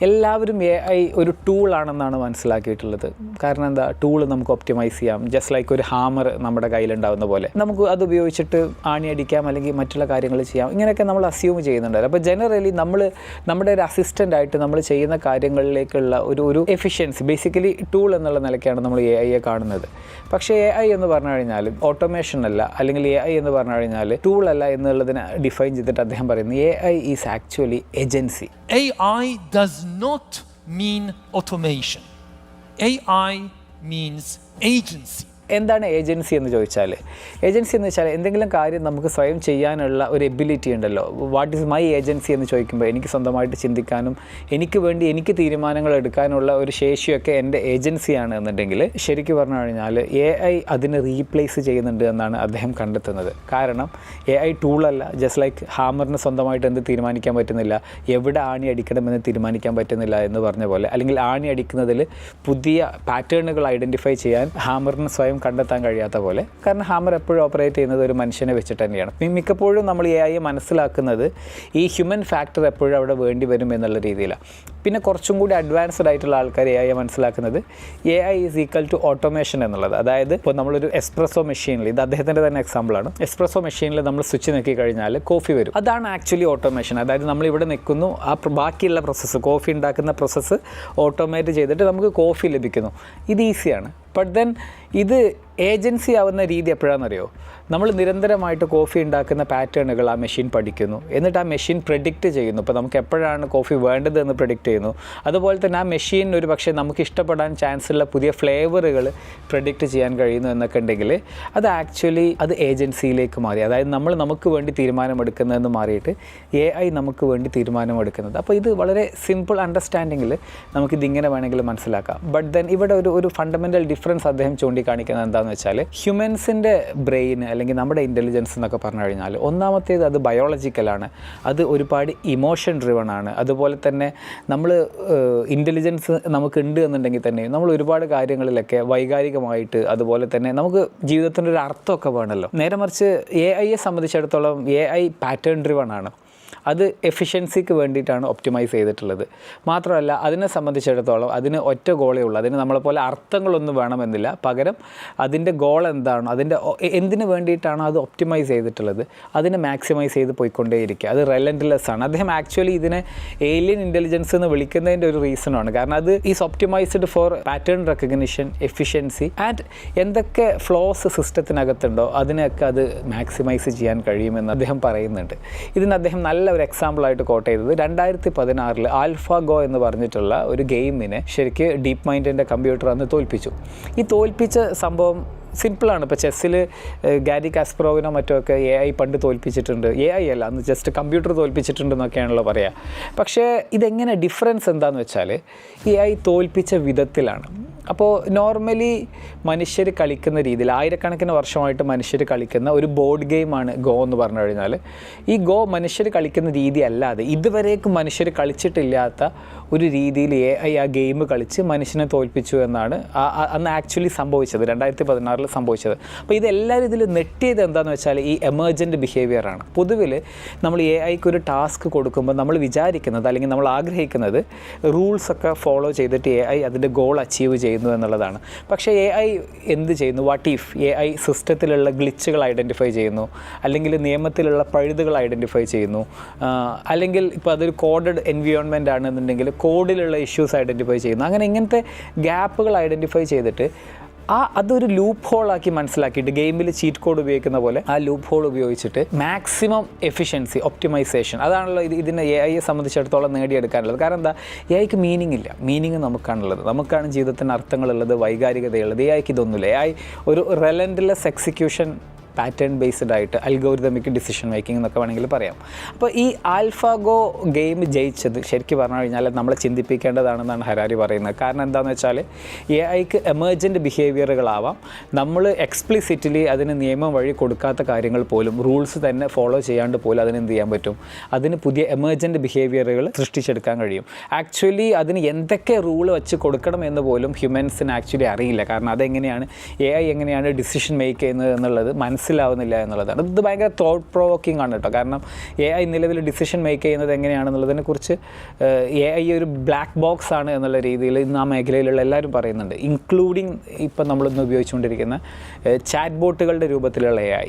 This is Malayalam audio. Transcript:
എല്ലാവരും AI ഒരു ടൂളാണെന്നാണ് മനസ്സിലാക്കിയിട്ടുള്ളത്. കാരണം എന്താ, ടൂൾ നമുക്ക് ഒപ്റ്റിമൈസ് ചെയ്യാം. ജസ്റ്റ് ലൈക്ക് ഒരു ഹാമർ നമ്മുടെ കയ്യിലുണ്ടാവുന്ന പോലെ നമുക്ക് അത് ഉപയോഗിച്ചിട്ട് ആണി അടിക്കാം, അല്ലെങ്കിൽ മറ്റുള്ള കാര്യങ്ങൾ ചെയ്യാം. ഇങ്ങനെയൊക്കെ നമ്മൾ അസ്യൂം ചെയ്യുന്നുണ്ട്. അപ്പോൾ ജനറലി നമ്മുടെ ഒരു അസിസ്റ്റൻ്റായിട്ട് നമ്മൾ ചെയ്യുന്ന കാര്യങ്ങളിലേക്കുള്ള ഒരു എഫിഷ്യൻസി, ബേസിക്കലി ടൂൾ എന്നുള്ള നിലയ്ക്കാണ് നമ്മൾ AI കാണുന്നത്. പക്ഷേ AI എന്ന് പറഞ്ഞു കഴിഞ്ഞാൽ ഓട്ടോമേഷൻ അല്ല, അല്ലെങ്കിൽ AI എന്ന് പറഞ്ഞു കഴിഞ്ഞാൽ ടൂൾ അല്ല എന്നുള്ളതിനെ ഡിഫൈൻ ചെയ്തിട്ട് അദ്ദേഹം പറയുന്നത് AI is actually agency. AI does not mean automation. AI means agency. എന്താണ് ഏജൻസി എന്ന് ചോദിച്ചാൽ, ഏജൻസി എന്ന് വെച്ചാൽ എന്തെങ്കിലും കാര്യം നമുക്ക് സ്വയം ചെയ്യാനുള്ള ഒരു എബിലിറ്റി ഉണ്ടല്ലോ. വാട്ട് ഈസ് മൈ ഏജൻസി എന്ന് ചോദിക്കുമ്പോൾ എനിക്ക് സ്വന്തമായിട്ട് ചിന്തിക്കാനും എനിക്ക് വേണ്ടി എനിക്ക് തീരുമാനങ്ങൾ എടുക്കാനുള്ള ഒരു ശേഷിയൊക്കെ എൻ്റെ ഏജൻസിയാണ് എന്നുണ്ടെങ്കിൽ, ശരിക്കും പറഞ്ഞു കഴിഞ്ഞാൽ AI അതിനെ റീപ്ലേസ് ചെയ്യുന്നുണ്ട് എന്നാണ് അദ്ദേഹം കണ്ടെത്തുന്നത്. കാരണം AI ടൂളല്ല. ജസ്റ്റ് ലൈക്ക് ഹാമറിന് സ്വന്തമായിട്ട് എന്ത് തീരുമാനിക്കാൻ പറ്റുന്നില്ല, എവിടെ ആണി അടിക്കണമെന്ന് തീരുമാനിക്കാൻ പറ്റുന്നില്ല എന്ന് പറഞ്ഞ പോലെ, അല്ലെങ്കിൽ ആണി അടിക്കുന്നതിൽ പുതിയ പാറ്റേണുകൾ ഐഡൻറ്റിഫൈ ചെയ്യാൻ ഹാമറിന് സ്വയം കണ്ടെത്താൻ കഴിയാത്ത പോലെ. കാരണം ഹാമർ എപ്പോഴും ഓപ്പറേറ്റ് ചെയ്യുന്നത് ഒരു മനുഷ്യനെ വെച്ചിട്ട് തന്നെയാണ്. മിക്കപ്പോഴും നമ്മൾ AI മനസ്സിലാക്കുന്നത് ഈ ഹ്യൂമൻ ഫാക്ടർ എപ്പോഴും അവിടെ വേണ്ടി വരും എന്നുള്ള രീതിയിലാണ്. പിന്നെ കുറച്ചും കൂടി അഡ്വാൻസ്ഡ് ആയിട്ടുള്ള ആൾക്കാർ AI മനസ്സിലാക്കുന്നത് AI is equal to automation എന്നുള്ളത്. അതായത് ഇപ്പോൾ നമ്മളൊരു എസ്പ്രസോ മെഷീനിൽ, ഇത് അദ്ദേഹത്തിൻ്റെ തന്നെ എക്സാമ്പിളാണ്, എസ്പ്രസോ മെഷീനിൽ നമ്മൾ സ്വിച്ച് നോക്കി കഴിഞ്ഞാൽ കോഫി വരും. അതാണ് ആക്ച്വലി ഓട്ടോമേഷൻ. അതായത് നമ്മളിവിടെ നിൽക്കുന്നു, ആ ബാക്കിയുള്ള പ്രോസസ്സ്, കോഫി ഉണ്ടാക്കുന്ന പ്രോസസ്സ് ഓട്ടോമേറ്റ് ചെയ്തിട്ട് നമുക്ക് കോഫി ലഭിക്കുന്നു. ഇത് ഈസിയാണ്. ബട്ട് ദെൻ ഇത് ഏജൻസി ആവുന്ന രീതി എപ്പോഴാണെന്നറിയോ? നമ്മൾ നിരന്തരമായിട്ട് കോഫി ഉണ്ടാക്കുന്ന പാറ്റേണുകൾ ആ മെഷീൻ പഠിക്കുന്നു, എന്നിട്ട് ആ മെഷീൻ പ്രെഡിക്റ്റ് ചെയ്യുന്നു. ഇപ്പോൾ നമുക്ക് എപ്പോഴാണ് കോഫി വേണ്ടത് എന്ന് പ്രെഡിക്റ്റ് ചെയ്യുന്നു. അതുപോലെ തന്നെ ആ മെഷീൻ ഒരു പക്ഷേ നമുക്ക് ഇഷ്ടപ്പെടാൻ ചാൻസ് ഉള്ള പുതിയ ഫ്ലേവറുകൾ പ്രെഡിക്റ്റ് ചെയ്യാൻ കഴിയുന്നു എന്നൊക്കെ ഉണ്ടെങ്കിൽ അത് ആക്ച്വലി അത് ഏജൻസിയിലേക്ക് മാറി. അതായത് നമുക്ക് വേണ്ടി തീരുമാനമെടുക്കുന്നതെന്ന് മാറിയിട്ട് AI നമുക്ക് വേണ്ടി തീരുമാനമെടുക്കുന്നത്. അപ്പോൾ ഇത് വളരെ സിമ്പിൾ അണ്ടർസ്റ്റാൻഡിങ്ങിൽ നമുക്കിതിങ്ങനെ വേണമെങ്കിൽ മനസ്സിലാക്കാം. ബട്ട് ദെൻ ഇവിടെ ഒരു ഫണ്ടമെൻ്റൽ ഡിഫറൻസ് അദ്ദേഹം ചൂണ്ടിക്കാണിക്കുന്നത് എന്താണെന്ന് വെച്ചാൽ, ഹ്യൂമൻസിൻ്റെ ബ്രെയിൻ അല്ലെങ്കിൽ നമ്മുടെ ഇൻ്റലിജൻസ് എന്നൊക്കെ പറഞ്ഞു കഴിഞ്ഞാൽ, ഒന്നാമത്തേത് അത് ബയോളജിക്കലാണ്, അത് ഒരുപാട് ഇമോഷൻ ഡ്രിവൺ ആണ്. അതുപോലെ തന്നെ നമ്മൾ ഇൻ്റലിജൻസ് നമുക്കുണ്ട് എന്നുണ്ടെങ്കിൽ തന്നെ നമ്മൾ ഒരുപാട് കാര്യങ്ങളിലൊക്കെ വൈകാരികമായിട്ട്, അതുപോലെ തന്നെ നമുക്ക് ജീവിതത്തിൻ്റെ ഒരു അർത്ഥമൊക്കെ വേണമല്ലോ. നേരെ മറിച്ച് AIയെ സംബന്ധിച്ചിടത്തോളം AI പാറ്റേൺ ഡ്രിവൺ ആണ്. അത് എഫിഷ്യൻസിക്ക് വേണ്ടിയിട്ടാണ് ഒപ്റ്റിമൈസ് ചെയ്തിട്ടുള്ളത്. മാത്രമല്ല അതിനെ സംബന്ധിച്ചിടത്തോളം അതിന് ഒറ്റ ഗോളേ ഉള്ളൂ. അതിന് നമ്മളെപ്പോലെ അർത്ഥങ്ങളൊന്നും വേണമെന്നില്ല. പകരം അതിൻ്റെ ഗോൾ എന്താണോ, അതിൻ്റെ എന്തിനു വേണ്ടിയിട്ടാണോ അത് ഒപ്റ്റിമൈസ് ചെയ്തിട്ടുള്ളത് അതിനെ മാക്സിമൈസ് ചെയ്ത് പോയിക്കൊണ്ടേയിരിക്കുക. അത് റെലൻറ്റ്ലെസ് ആണ്. അദ്ദേഹം ആക്ച്വലി ഇതിനെ ഏലിയൻ ഇൻ്റലിജൻസ് എന്ന് വിളിക്കുന്നതിൻ്റെ ഒരു റീസണാണ്. കാരണം അത് is optimised for pattern recognition, efficiency and എന്തൊക്കെ ഫ്ലോസ് സിസ്റ്റത്തിനകത്തുണ്ടോ അതിനെയൊക്കെ അത് മാക്സിമൈസ് ചെയ്യാൻ കഴിയുമെന്ന് അദ്ദേഹം പറയുന്നുണ്ട്. ഇതിന് അദ്ദേഹം നല്ല ഒരു എക്സാമ്പിളായിട്ട് കോട്ട് ചെയ്തത് 2016 ആൽഫാഗോ എന്ന് പറഞ്ഞിട്ടുള്ള ഒരു ഗെയിമിനെ ശരിക്ക് ഡീപ്പ് മൈൻഡിൻ്റെ കമ്പ്യൂട്ടർ അന്ന് തോൽപ്പിച്ചു. ഈ തോൽപ്പിച്ച സംഭവം സിമ്പിളാണ്. ഇപ്പോൾ ചെസ്സിൽ ഗാരി കാസ്പറോവിനോ മറ്റോ ഒക്കെ AI പണ്ട് തോൽപ്പിച്ചിട്ടുണ്ട്. AI അല്ല, അന്ന് ജസ്റ്റ് കമ്പ്യൂട്ടർ തോൽപ്പിച്ചിട്ടുണ്ടെന്നൊക്കെയാണല്ലോ പറയുക. പക്ഷേ ഇതെങ്ങനെ ഡിഫറൻസ് എന്താണെന്ന് വെച്ചാൽ AI തോൽപ്പിച്ച വിധത്തിലാണ്. അപ്പോൾ നോർമലി മനുഷ്യർ കളിക്കുന്ന രീതിയിൽ ആയിരക്കണക്കിന് വർഷമായിട്ട് മനുഷ്യർ കളിക്കുന്ന ഒരു ബോർഡ് ഗെയിമാണ് ഗോ എന്ന് പറഞ്ഞു കഴിഞ്ഞാൽ, ഈ ഗോ മനുഷ്യർ കളിക്കുന്ന രീതി അല്ലാതെ ഇതുവരേക്കും മനുഷ്യർ കളിച്ചിട്ടില്ലാത്ത ഒരു രീതിയിൽ AI ആ ഗെയിം കളിച്ച് മനുഷ്യനെ തോൽപ്പിച്ചു എന്നാണ് അന്ന് ആക്ച്വലി സംഭവിച്ചത്, 2016 സംഭവിച്ചത്. അപ്പോൾ ഇതെല്ലാവരും ഇതിൽ നെട്ടിയത് എന്താണെന്ന് വെച്ചാൽ ഈ എമർജൻറ്റ് ബിഹേവിയറാണ്. പൊതുവിൽ നമ്മൾ AIക്ക് ഒരു ടാസ്ക് കൊടുക്കുമ്പോൾ നമ്മൾ വിചാരിക്കുന്നത് അല്ലെങ്കിൽ നമ്മൾ ആഗ്രഹിക്കുന്നത് റൂൾസൊക്കെ ഫോളോ ചെയ്തിട്ട് AI അതിൻ്റെ ഗോൾ അച്ചീവ് ചെയ്യുന്നു എന്നുള്ളതാണ്. പക്ഷേ AI എന്ത് ചെയ്യുന്നു? വാട്ട് ഇഫ് AI സിസ്റ്റത്തിലുള്ള ഗ്ലിച്ചുകൾ ഐഡൻറ്റിഫൈ ചെയ്യുന്നു, അല്ലെങ്കിൽ നിയമത്തിലുള്ള പഴുതുകൾ ഐഡൻറ്റിഫൈ ചെയ്യുന്നു, അല്ലെങ്കിൽ ഇപ്പോൾ അതൊരു കോഡഡ് എൻവിയോൺമെൻ്റ് ആണെന്നുണ്ടെങ്കിൽ കോഡിലുള്ള ഇഷ്യൂസ് ഐഡൻറ്റിഫൈ ചെയ്യുന്നു. അങ്ങനെ ഇങ്ങനത്തെ ഗ്യാപ്പുകൾ ഐഡൻറ്റിഫൈ ചെയ്തിട്ട് അതൊരു ലൂപ്പ് ഹോളാക്കി മനസ്സിലാക്കിയിട്ട് ഗെയിമിൽ ചീറ്റ് കോഡ് ഉപയോഗിക്കുന്ന പോലെ ആ ലൂപ്പ് ഹോൾ ഉപയോഗിച്ചിട്ട് മാക്സിമം എഫിഷ്യൻസി, ഒപ്റ്റിമൈസേഷൻ, അതാണല്ലോ ഇതിനെ AIയെ സംബന്ധിച്ചിടത്തോളം നേടിയെടുക്കാനുള്ളത്. കാരണം എന്താ, AIക്ക് മീനിങ് ഇല്ല. മീനിങ് നമുക്കാണുള്ളത്. നമുക്കാണ് ജീവിതത്തിന് അർത്ഥങ്ങളുള്ളത്, വൈകാരികതയുള്ളത്. AIക്ക് ഇതൊന്നുമില്ല. AI ഒരു റെലൻറ്റ്ലെസ് എക്സിക്യൂഷൻ, പാറ്റേൺ ബേസ്ഡ് ആയിട്ട് അൽഗോരിതമിക് ഡിസിഷൻ മേക്കിംഗ് എന്നൊക്കെ വേണമെങ്കിൽ പറയാം. അപ്പോൾ ഈ ആൽഫാഗോ ഗെയിം ജയിച്ചത് ശരിക്കും പറഞ്ഞു കഴിഞ്ഞാൽ നമ്മളെ ചിന്തിപ്പിക്കേണ്ടതാണെന്നാണ് ഹരാരി പറയുന്നത്. കാരണം എന്താണെന്ന് വെച്ചാൽ AIക്ക് എമർജൻറ്റ് ബിഹേവിയറുകളാവാം, നമ്മൾ എക്സ്പ്ലിസിറ്റ്ലി അതിന് നിയമം വഴി കൊടുക്കാത്ത കാര്യങ്ങൾ പോലും, റൂൾസ് തന്നെ ഫോളോ ചെയ്യാണ്ട് പോലും അതിന് എന്ത് ചെയ്യാൻ പറ്റും, അതിന് പുതിയ എമർജൻറ്റ് ബിഹേവിയറുകൾ സൃഷ്ടിച്ചെടുക്കാൻ കഴിയും. ആക്ച്വലി അതിന് എന്തൊക്കെ റൂൾ വെച്ച് കൊടുക്കണം എന്ന് പോലും ഹ്യൂമൻസിന് ആക്ച്വലി അറിയില്ല. കാരണം അതെങ്ങനെയാണ് AI എങ്ങനെയാണ് ഡിസിഷൻ മേക്ക് ചെയ്യുന്നത് എന്നുള്ളത് മനസ്സിലാക്കി മനസ്സിലാവുന്നില്ല എന്നുള്ളതാണ്. ഇത് ഭയങ്കര തോട്ട് പ്രൊവോക്കിംഗ് ആണ് കേട്ടോ. കാരണം AI നിലവിൽ ഡിസിഷൻ മേക്ക് ചെയ്യുന്നത് എങ്ങനെയാണെന്നുള്ളതിനെക്കുറിച്ച് AI ഒരു ബ്ലാക്ക് ബോക്സ് ആണ് എന്നുള്ള രീതിയിൽ ഇന്ന് ആ മേഖലയിലുള്ള എല്ലാവരും പറയുന്നുണ്ട്, ഇൻക്ലൂഡിങ് ഇപ്പം നമ്മളിന്ന് ഉപയോഗിച്ചുകൊണ്ടിരിക്കുന്ന ചാറ്റ് ബോട്ടുകളുടെ രൂപത്തിലുള്ള AI.